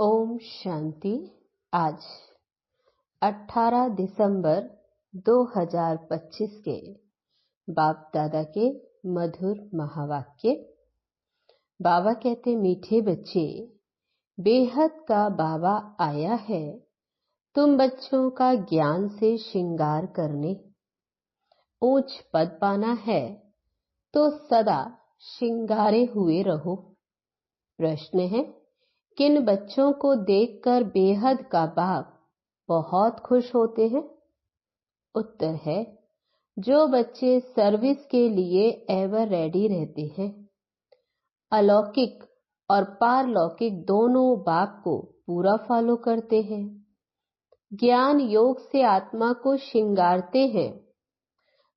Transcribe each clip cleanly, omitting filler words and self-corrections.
ओम शांति। आज 18 दिसंबर 2025 के बाप दादा के मधुर महावाक्य। बाबा कहते, मीठे बच्चे, बेहद का बाबा आया है तुम बच्चों का ज्ञान से श्रृंगार करने। ऊंच पद पाना है तो सदा श्रृंगारे हुए रहो। प्रश्न है, किन बच्चों को देखकर बेहद का बाप बहुत खुश होते हैं? उत्तर है, जो बच्चे सर्विस के लिए एवर रेडी रहते हैं। अलौकिक और पारलौकिक दोनों बाप को पूरा फॉलो करते हैं। ज्ञान योग से आत्मा को श्रृंगारते हैं।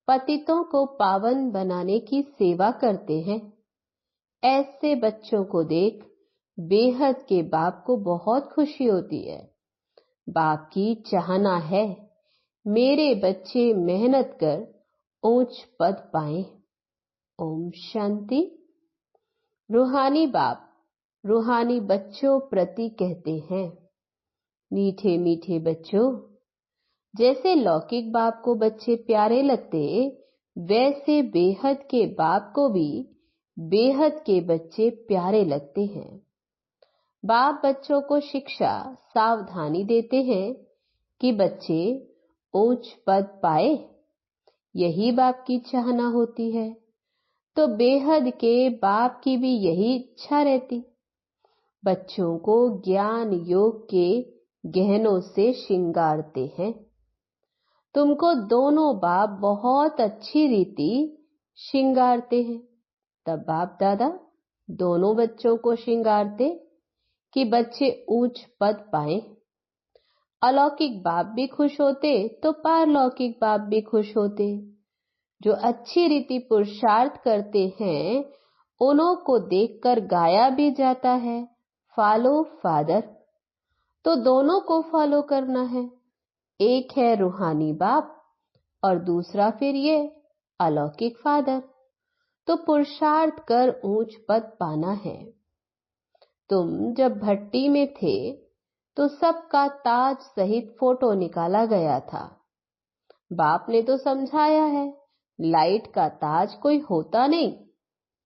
पतितों को पावन बनाने की सेवा करते हैं। ऐसे बच्चों को देख बेहद के बाप को बहुत खुशी होती है। बाप की चाहना है मेरे बच्चे मेहनत कर ऊंच पद पाएं। ओम शांति। रूहानी बाप रूहानी बच्चों प्रति कहते हैं, मीठे मीठे बच्चों, जैसे लौकिक बाप को बच्चे प्यारे लगते, वैसे बेहद के बाप को भी बेहद के बच्चे प्यारे लगते हैं। बाप बच्चों को शिक्षा सावधानी देते हैं कि बच्चे ऊंच पद पाए। यही बाप की चाहना होती है, तो बेहद के बाप की भी यही इच्छा रहती। बच्चों को ज्ञान योग के गहनों से श्रृंगारते हैं। तुमको दोनों बाप बहुत अच्छी रीति श्रृंगारते हैं। तब बाप दादा दोनों बच्चों को श्रृंगारते कि बच्चे ऊंच पद पाएं। अलौकिक बाप भी खुश होते तो पारलौकिक बाप भी खुश होते। जो अच्छी रीति पुरुषार्थ करते हैं उन्हों को देखकर गाया भी जाता है, फॉलो फादर। तो दोनों को फॉलो करना है। एक है रूहानी बाप और दूसरा फिर ये अलौकिक फादर। तो पुरुषार्थ कर ऊंच पद पाना है। तुम जब भट्टी में थे तो सबका ताज सहित फोटो निकाला गया था। बाप ने तो समझाया है, लाइट का ताज कोई होता नहीं,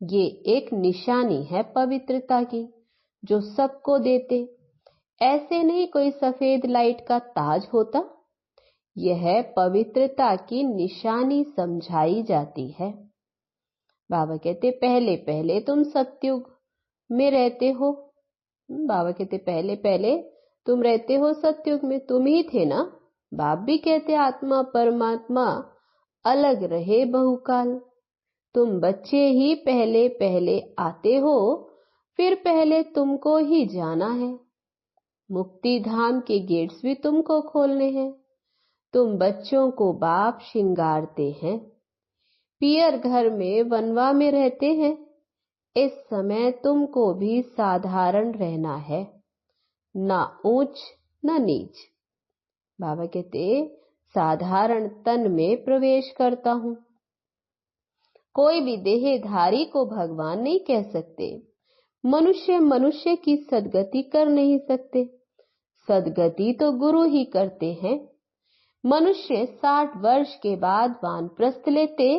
ये एक निशानी है पवित्रता की जो सबको देते। ऐसे नहीं कोई सफेद लाइट का ताज होता। यह पवित्रता की निशानी समझाई जाती है। बाबा कहते, पहले पहले तुम सतयुग में रहते हो। बाबा कहते, पहले पहले तुम रहते हो सतयुग में, तुम ही थे ना। बाप भी कहते, आत्मा परमात्मा अलग रहे बहुकाल। तुम बच्चे ही पहले पहले आते हो, फिर पहले तुमको ही जाना है। मुक्ति धाम के गेट्स भी तुमको खोलने हैं। तुम बच्चों को बाप श्रृंगारते हैं। पियर घर में वनवा में रहते हैं। इस समय तुमको भी साधारण रहना है, ना ऊंच ना नीच। बाबा कहते, साधारण तन में प्रवेश करता हूं। कोई भी देहधारी को भगवान नहीं कह सकते। मनुष्य मनुष्य की सदगति कर नहीं सकते। सदगति तो गुरु ही करते हैं। मनुष्य 60 वर्ष के बाद वानप्रस्थ लेते,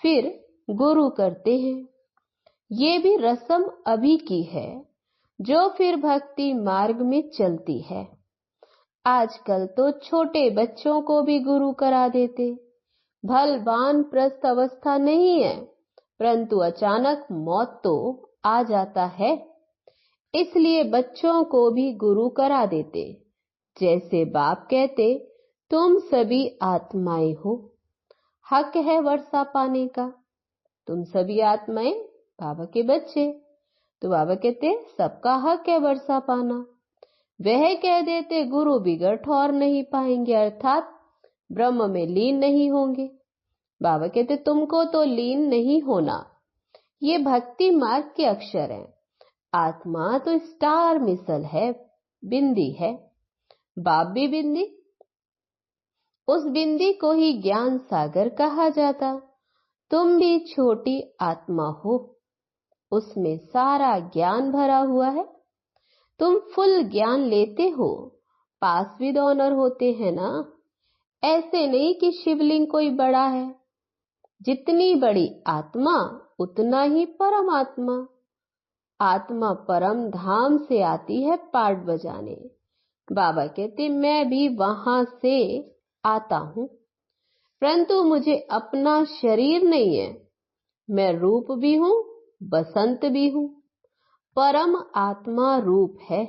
फिर गुरु करते हैं। ये भी रस्म अभी की है, जो फिर भक्ति मार्ग में चलती है। आजकल तो छोटे बच्चों को भी गुरु करा देते। भल वानप्रस्थ अवस्था नहीं है, परंतु अचानक मौत तो आ जाता है, इसलिए बच्चों को भी गुरु करा देते। जैसे बाप कहते, तुम सभी आत्माएं हो, हक है वर्षा पाने का। तुम सभी आत्माएं बाबा के बच्चे। तो बाबा कहते, सबका हक है वर्षा पाना। वह कह देते, गुरु बिगड़ ठौर नहीं पाएंगे, अर्थात ब्रह्म में लीन नहीं होंगे। बाबा कहते, तुमको तो लीन नहीं होना, ये भक्ति मार्ग के अक्षर हैं। आत्मा तो स्टार मिसल है, बिंदी है। बाप भी बिंदी। उस बिंदी को ही ज्ञान सागर कहा जाता। तुम भी छोटी आत्मा हो, उसमें सारा ज्ञान भरा हुआ है। तुम फुल ज्ञान लेते हो, पास विद ऑनर होते हैं ना। ऐसे नहीं कि शिवलिंग कोई बड़ा है। जितनी बड़ी आत्मा उतना ही परमात्मा। आत्मा परम धाम से आती है पाठ बजाने। बाबा कहते मैं भी वहां से आता हूं, परंतु मुझे अपना शरीर नहीं है। मैं रूप भी हूं, बसंत भी हूं। परम आत्मा रूप है,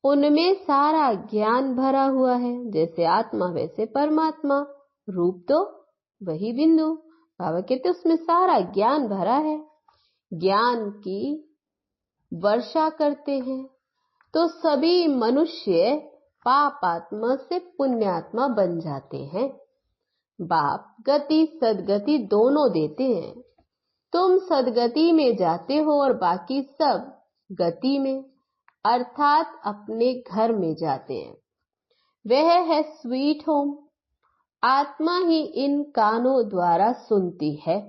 उनमें सारा ज्ञान भरा हुआ है। जैसे आत्मा वैसे परमात्मा, रूप तो वही बिंदु। बाबा कहते उसमें सारा ज्ञान भरा है। ज्ञान की वर्षा करते हैं तो सभी मनुष्य पाप आत्मा से पुण्यात्मा बन जाते हैं। बाप गति सदगति दोनों देते हैं। तुम सदगति में जाते हो और बाकी सब गति में, अर्थात अपने घर में जाते हैं। वह है स्वीट होम। आत्मा ही इन कानों द्वारा सुनती है।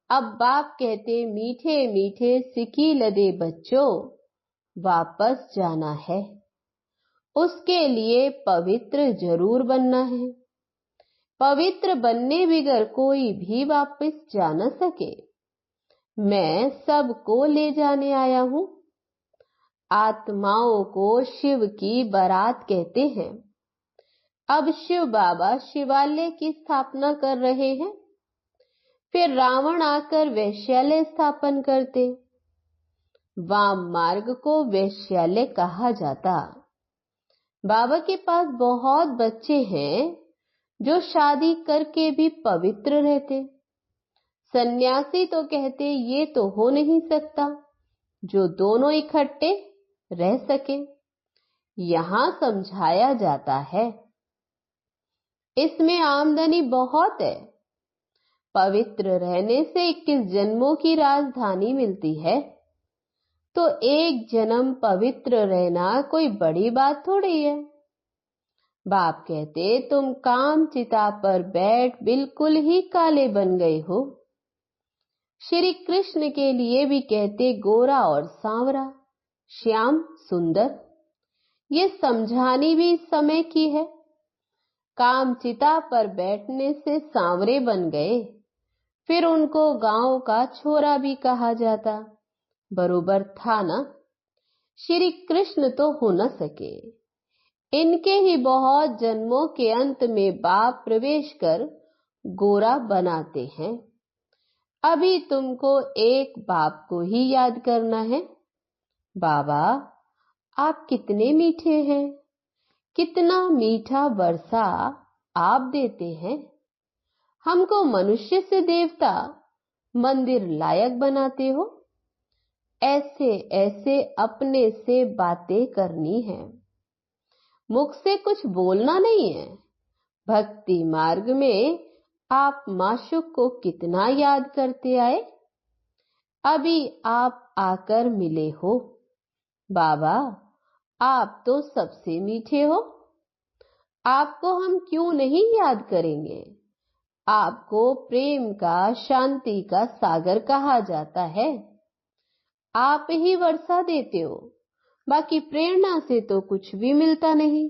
अब बाप कहते मीठे मीठे सिकी लदे बच्चों, वापस जाना है। उसके लिए पवित्र जरूर बनना है। पवित्र बनने बिगर कोई भी वापस जा न सके। मैं सबको ले जाने आया हूं। आत्माओं को शिव की बारात कहते हैं। अब शिव बाबा शिवालय की स्थापना कर रहे हैं। फिर रावण आकर वैश्यालय स्थापन करते। वाम मार्ग को वैश्यालय कहा जाता। बाबा के पास बहुत बच्चे हैं जो शादी करके भी पवित्र रहते। सन्यासी तो कहते ये तो हो नहीं सकता जो दोनों इकट्ठे रह सके। यहां समझाया जाता है इसमें आमदनी बहुत है। पवित्र रहने से 21 जन्मों की राजधानी मिलती है। तो एक जन्म पवित्र रहना कोई बड़ी बात थोड़ी है। बाप कहते तुम काम चिता पर बैठ बिल्कुल ही काले बन गए हो। श्री कृष्ण के लिए भी कहते गोरा और सांवरा, श्याम सुंदर। ये समझानी भी समय की है। काम चिता पर बैठने से सांवरे बन गए, फिर उनको गांव का छोरा भी कहा जाता। बरोबर था ना। श्री कृष्ण तो हो न सके। इनके ही बहुत जन्मों के अंत में बाप प्रवेश कर गोरा बनाते हैं। अभी तुमको एक बाप को ही याद करना है। बाबा आप कितने मीठे हैं, कितना मीठा वर्षा आप देते हैं। हमको मनुष्य से देवता मंदिर लायक बनाते हो। ऐसे ऐसे अपने से बातें करनी है, मुख से कुछ बोलना नहीं है। भक्ति मार्ग में आप माशुक को कितना याद करते आए। अभी आप आकर मिले हो। बाबा आप तो सबसे मीठे हो। आपको हम क्यों नहीं याद करेंगे। आपको प्रेम का, शांति का सागर कहा जाता है। आप ही वर्षा देते हो, बाकी प्रेरणा से तो कुछ भी मिलता नहीं।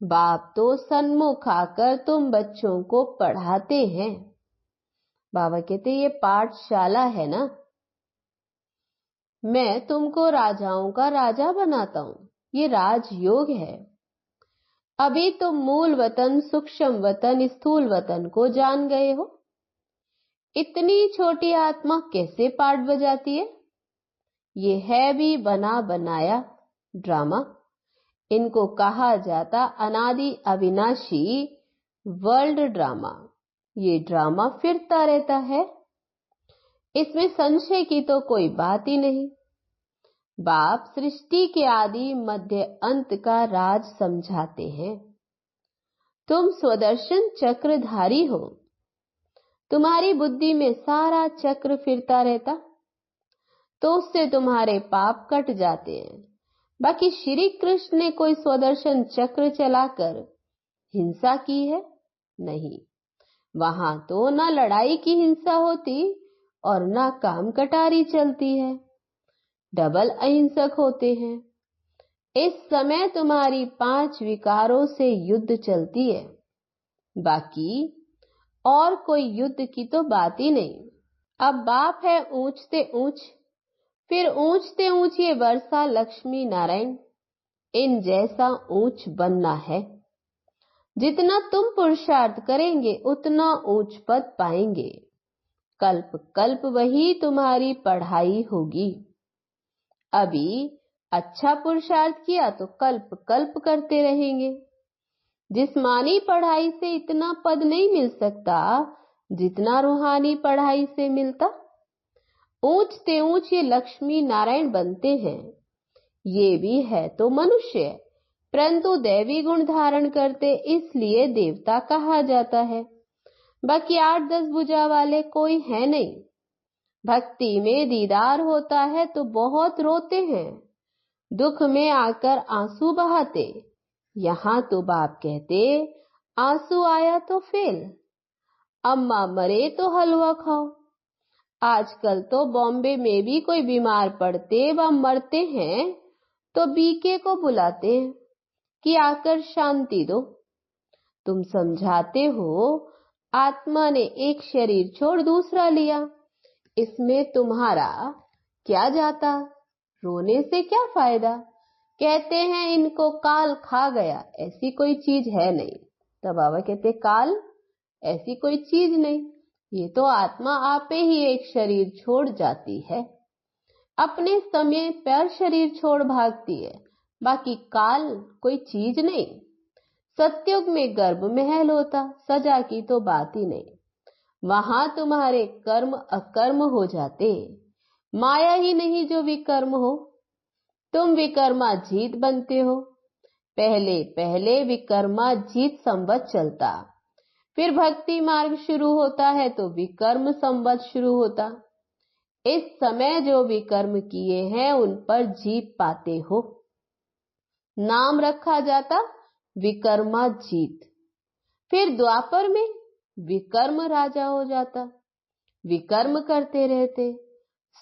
बाप तो सन्मुख आकर तुम बच्चों को पढ़ाते हैं। बाबा कहते ये पाठशाला है ना। मैं तुमको राजाओं का राजा बनाता हूं। ये राजयोग है। अभी तुम मूल वतन, सूक्ष्म वतन, स्थूल वतन को जान गए हो। इतनी छोटी आत्मा कैसे पाठ बजाती है। ये है भी बना बनाया ड्रामा। इनको कहा जाता अनादि अविनाशी वर्ल्ड ड्रामा। ये ड्रामा फिरता रहता है। इसमें संशय की तो कोई बात ही नहीं। बाप सृष्टि के आदि मध्य अंत का राज समझाते हैं। तुम स्वदर्शन चक्रधारी हो। तुम्हारी बुद्धि में सारा चक्र फिरता रहता तो उससे तुम्हारे पाप कट जाते हैं। बाकी श्री कृष्ण ने कोई स्वदर्शन चक्र चलाकर हिंसा की है नहीं। वहां तो ना लड़ाई की हिंसा होती और ना काम कटारी चलती है। डबल अहिंसक होते हैं। इस समय तुम्हारी 5 विकारों से युद्ध चलती है, बाकी और कोई युद्ध की तो बात ही नहीं। अब बाप है ऊंचते ऊंच, फिर ऊंचते ऊंच ये वर्षा लक्ष्मी नारायण, इन जैसा ऊंच बनना है। जितना तुम पुरुषार्थ करेंगे उतना ऊंच पद पाएंगे। कल्प कल्प वही तुम्हारी पढ़ाई होगी। अभी अच्छा पुरुषार्थ किया तो कल्प कल्प करते रहेंगे। जिस्मानी पढ़ाई से इतना पद नहीं मिल सकता जितना रूहानी पढ़ाई से मिलता। ऊंचते ऊंच ये लक्ष्मी नारायण बनते हैं। ये भी है तो मनुष्य, परंतु दैवी गुण धारण करते इसलिए देवता कहा जाता है। बाकी 8-10 भुजा वाले कोई है नहीं। भक्ति में दीदार होता है तो बहुत रोते हैं, दुख में आकर आंसू बहाते। यहाँ तो बाप कहते आंसू आया तो फेल, अम्मा मरे तो हलवा खाओ। आजकल तो बॉम्बे में भी कोई बीमार पड़ते व मरते हैं तो बीके को बुलाते हैं कि आकर शांति दो। तुम समझाते हो आत्मा ने एक शरीर छोड़ दूसरा लिया, इसमें तुम्हारा क्या जाता, रोने से क्या फायदा। कहते हैं इनको काल खा गया, ऐसी कोई चीज है नहीं। तब बाबा कहते काल ऐसी कोई चीज नहीं, ये तो आत्मा आपे ही एक शरीर छोड़ जाती है, अपने समय पर शरीर छोड़ भागती है। बाकी काल कोई चीज नहीं। सत्युग में गर्भ महल होता, सजा की तो बात ही नहीं। वहां तुम्हारे कर्म अकर्म हो जाते, माया ही नहीं जो विकर्म हो। तुम विकर्मा जीत बनते हो। पहले पहले विकर्मा जीत संवत चलता, फिर भक्ति मार्ग शुरू होता है तो विकर्म संवत शुरू होता। इस समय जो विकर्म किए हैं उन पर जीत पाते हो। नाम रखा जाता विकर्मा जीत। फिर द्वापर में विकर्म राजा हो जाता, विकर्म करते रहते।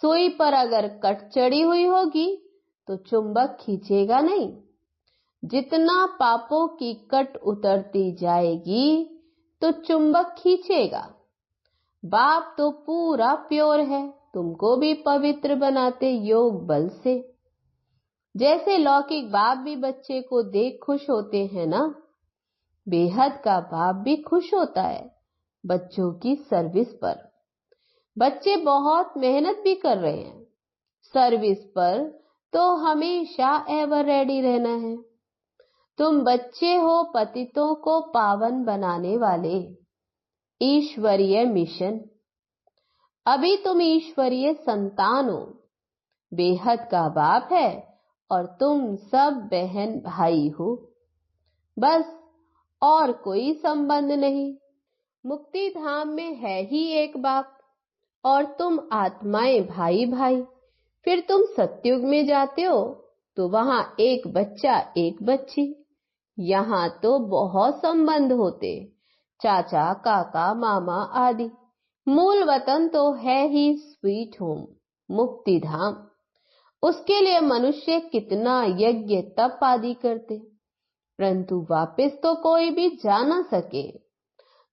सुई पर अगर कट चढ़ी हुई होगी तो चुंबक खींचेगा नहीं। जितना पापों की कट उतरती जाएगी तो चुंबक खींचेगा। बाप तो पूरा प्योर है, तुमको भी पवित्र बनाते योग बल से। जैसे लौकिक बाप भी बच्चे को देख खुश होते हैं ना, बेहद का बाप भी खुश होता है बच्चों की सर्विस पर। बच्चे बहुत मेहनत भी कर रहे हैं सर्विस पर, तो हमेशा एवर रेडी रहना है। तुम बच्चे हो पतितों को पावन बनाने वाले। ईश्वरीय मिशन। अभी तुम ईश्वरीय संतान हो। बेहद का बाप है और तुम सब बहन भाई हो, बस और कोई संबंध नहीं। मुक्ति धाम में है ही एक बाप और तुम आत्माएं भाई भाई। फिर तुम सत्युग में जाते हो तो वहां एक बच्चा एक बच्ची। यहाँ तो बहुत संबंध होते, चाचा काका मामा आदि। मूल वतन तो है ही स्वीट होम, मुक्ति धाम। उसके लिए मनुष्य कितना यज्ञ तप आदि करते, परंतु वापस तो कोई भी जा न सके।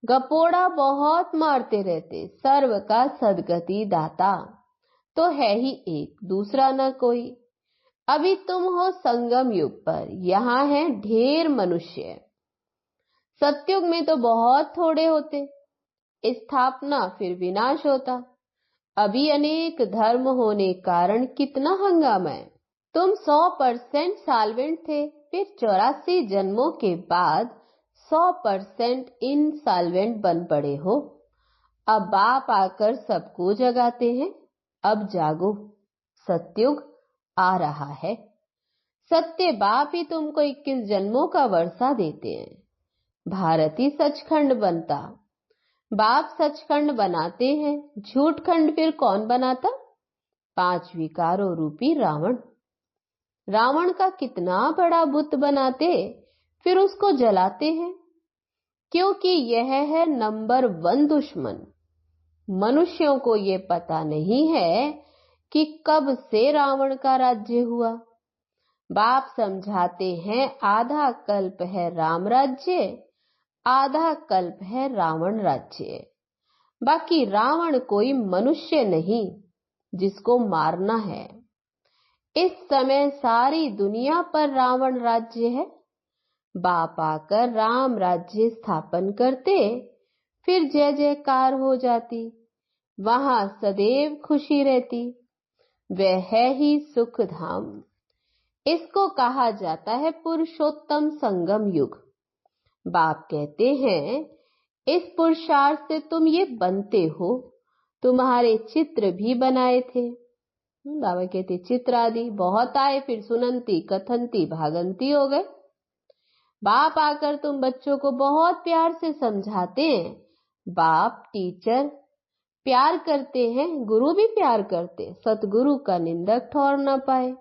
गपोड़ा बहुत मारते रहते, सर्व का सदगति दाता तो है ही एक, दूसरा न कोई। अभी तुम हो संगम युग पर, यहाँ है ढेर मनुष्य। सत्युग में तो बहुत थोड़े होते, स्थापना फिर विनाश होता। अभी अनेक धर्म होने कारण कितना हंगामा है। तुम 100% साल्वेंट थे, फिर 84 जन्मों के बाद 100% इनसाल्वेंट बन पड़े हो। अब बाप आकर सबको जगाते हैं, अब जागो, सत्युग आ रहा है। सत्य बाप ही तुमको 21 जन्मों का वर्षा देते हैं। भारत ही सचखंड बनता, बाप सचखंड बनाते हैं, झूठ खंड फिर कौन बनाता? 5 विकारों रूपी रावण। रावण का कितना बड़ा बुत बनाते, फिर उसको जलाते हैं, क्योंकि यह है नंबर 1 दुश्मन। मनुष्यों को ये पता नहीं है कि कब से रावण का राज्य हुआ। बाप समझाते हैं आधा कल्प है राम राज्य, आधा कल्प है रावण राज्य। बाकी रावण कोई मनुष्य नहीं जिसको मारना है। इस समय सारी दुनिया पर रावण राज्य है। बाप आकर राम राज्य स्थापन करते, फिर जय जयकार हो जाती, वहां सदैव खुशी रहती। वह है ही सुख धाम। इसको कहा जाता है पुरुषोत्तम संगम युग। बाप कहते हैं इस पुरुषार्थ से तुम ये बनते हो। तुम्हारे चित्र भी बनाए थे। बाबा कहते चित्र आदि बहुत आए, फिर सुनंती कथनती भागंती हो गए। बाप आकर तुम बच्चों को बहुत प्यार से समझाते हैं। बाप टीचर प्यार करते हैं, गुरु भी प्यार करते। सतगुरु का निंदक ठहर न पाए।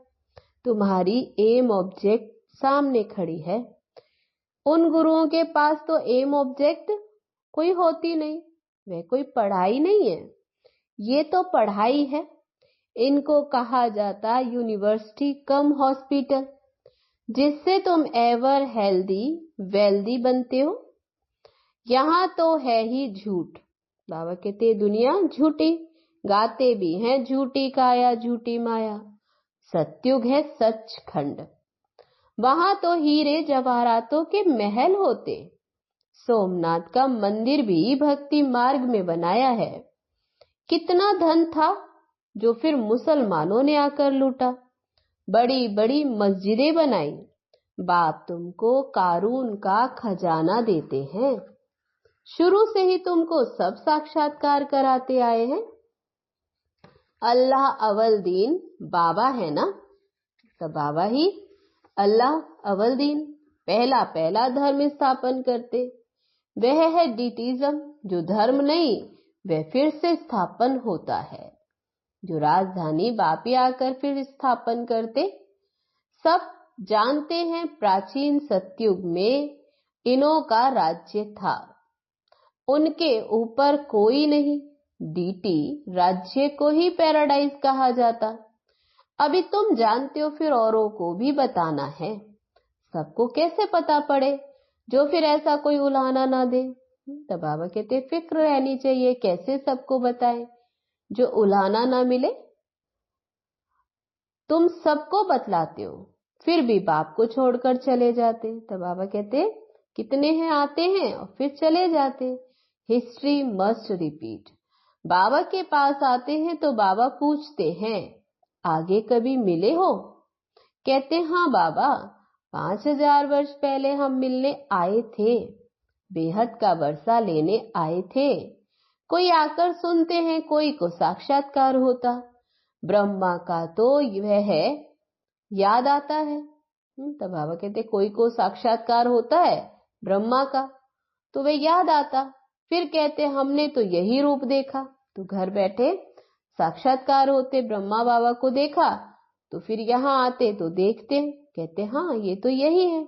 तुम्हारी एम ऑब्जेक्ट सामने खड़ी है। उन गुरुओं के पास तो एम ऑब्जेक्ट कोई होती नहीं, वह कोई पढ़ाई नहीं है। ये तो पढ़ाई है। इनको कहा जाता यूनिवर्सिटी कम हॉस्पिटल, जिससे तुम एवर हेल्दी वेल्दी बनते हो। यहाँ तो है ही झूठ। बाबा कहते दुनिया झूठी, गाते भी हैं झूठी काया झूठी माया। सत्युग है सचखंड। वहां तो हीरे जवाहरातों के महल होते। सोमनाथ का मंदिर भी भक्ति मार्ग में बनाया है। कितना धन था जो फिर मुसलमानों ने आकर लूटा। बड़ी बड़ी मस्जिदें बनाई। बाप तुमको कारून का खजाना देते हैं। शुरू से ही तुमको सब साक्षात्कार कराते आए हैं। अल्लाह अव्वल दीन बाबा है ना, तो बाबा ही अल्लाह अव्वल दीन पहला पहला धर्म स्थापन करते। वह है डीटिज्म, जो धर्म नहीं वह फिर से स्थापन होता है। जो राजधानी वापी आकर फिर स्थापन करते। सब जानते हैं प्राचीन सतयुग में इनों का राज्य था। उनके ऊपर कोई नहीं। डीटी राज्य को ही पैराडाइज कहा जाता। अभी तुम जानते हो, फिर औरों को भी बताना है। सबको कैसे पता पड़े जो फिर ऐसा कोई उलाहना ना दे। तो बाबा कहते फिक्र रहनी चाहिए, कैसे सबको बताएं जो उलाहना ना मिले। तुम सबको बतलाते हो, फिर भी बाप को छोड़कर चले जाते। तो बाबा कहते कितने हैं आते हैं और फिर चले जाते। History must repeat. बाबा के पास आते हैं तो बाबा पूछते हैं आगे कभी मिले हो। कहते हाँ बाबा, 5000 वर्ष पहले हम मिलने आए थे। बेहद का वर्षा लेने आए थे। कोई आकर सुनते हैं, कोई को साक्षात्कार होता। ब्रह्मा का तो वह है याद आता है। तो बाबा कहते कोई को साक्षात्कार होता है ब्रह्मा का, तो वह याद आता। फिर कहते हमने तो यही रूप देखा। तो घर बैठे साक्षात्कार होते, ब्रह्मा बाबा को देखा तो फिर यहाँ आते तो देखते, कहते हाँ ये तो यही है।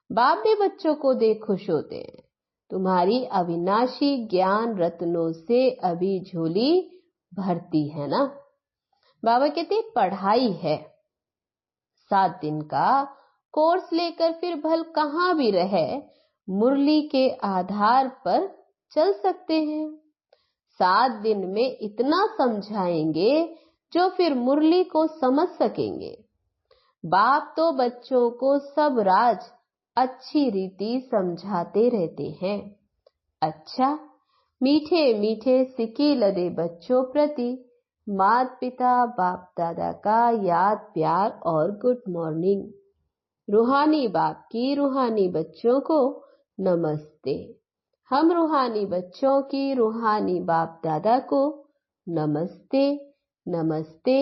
बाप भी बच्चों को देख खुश होते हैं। तुम्हारी अविनाशी ज्ञान रत्नों से अभी झोली भरती है ना। बाबा कहते पढ़ाई है। 7 दिन का कोर्स लेकर फिर भल कहाँ भी रहे, मुरली के आधार पर चल सकते हैं। 7 दिन में इतना समझाएंगे जो फिर मुरली को समझ सकेंगे। बाप तो बच्चों को सब राज अच्छी रीति समझाते रहते हैं। अच्छा, मीठे मीठे सिक्के लदे बच्चों प्रति माता पिता बाप दादा का याद प्यार और गुड मॉर्निंग। रूहानी बाप की रूहानी बच्चों को नमस्ते। हम रूहानी बच्चों की रूहानी बाप दादा को नमस्ते नमस्ते।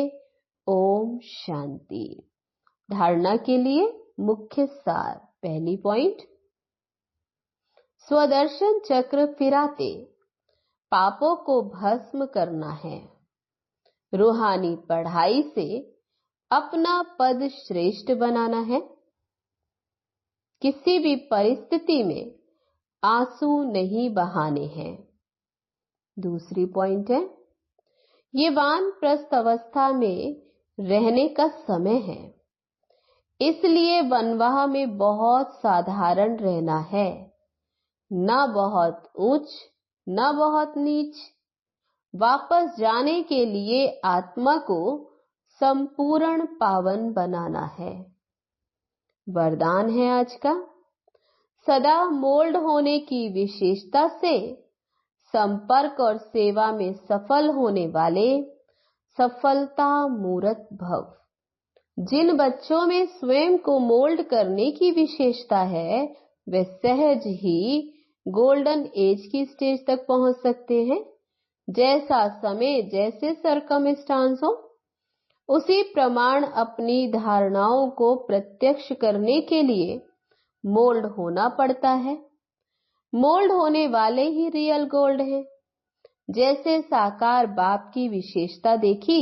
ओम शांति। धारणा के लिए मुख्य सार। पहली पॉइंट, स्वदर्शन चक्र फिराते पापों को भस्म करना है। रूहानी पढ़ाई से अपना पद श्रेष्ठ बनाना है। किसी भी परिस्थिति में आंसू नहीं बहाने हैं। दूसरी पॉइंट है, ये वानप्रस्थ अवस्था में रहने का समय है, इसलिए वनवाह में बहुत साधारण रहना है, न बहुत ऊंच न बहुत नीच। वापस जाने के लिए आत्मा को संपूर्ण पावन बनाना है। वरदान है आज का, सदा मोल्ड होने की विशेषता से संपर्क और सेवा में सफल होने वाले सफलता मूर्त भव। जिन बच्चों में स्वयं को मोल्ड करने की विशेषता है, वे सहज ही गोल्डन एज की स्टेज तक पहुंच सकते हैं। जैसा समय, जैसे सरकमस्टांस हो, उसी प्रमाण अपनी धारणाओं को प्रत्यक्ष करने के लिए मोल्ड होना पड़ता है। मोल्ड होने वाले ही रियल गोल्ड हैं। जैसे साकार बाप की विशेषता देखी,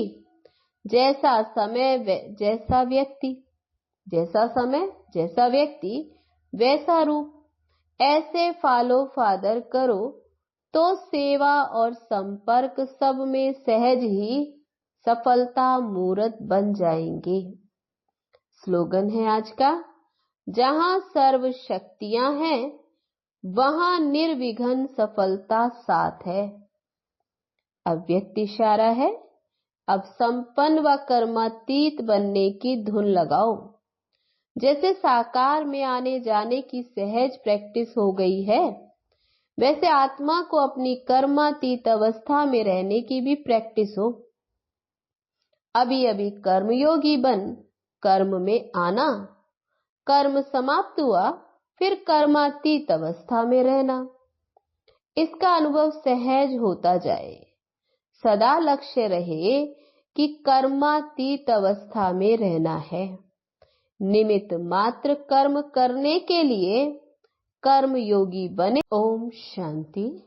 जैसा समय जैसा व्यक्ति, जैसा समय जैसा व्यक्ति वैसा रूप। ऐसे फॉलो फादर करो तो सेवा और संपर्क सब में सहज ही सफलता मूर्त बन जाएंगे। स्लोगन है आज का, जहां सर्व शक्तियां हैं वहां निर्विघ्न सफलता साथ है। अव्यक्त इशारा है, अब संपन्न व कर्मातीत बनने की धुन लगाओ। जैसे साकार में आने जाने की सहज प्रैक्टिस हो गई है, वैसे आत्मा को अपनी कर्मातीत अवस्था में रहने की भी प्रैक्टिस हो। अभी अभी कर्मयोगी बन कर्म में आना, कर्म समाप्त हुआ फिर कर्मातीत अवस्था में रहना। इसका अनुभव सहज होता जाए। सदा लक्ष्य रहे कि कर्मातीत अवस्था में रहना है। निमित्त मात्र कर्म करने के लिए कर्म योगी बने। ओम शांति।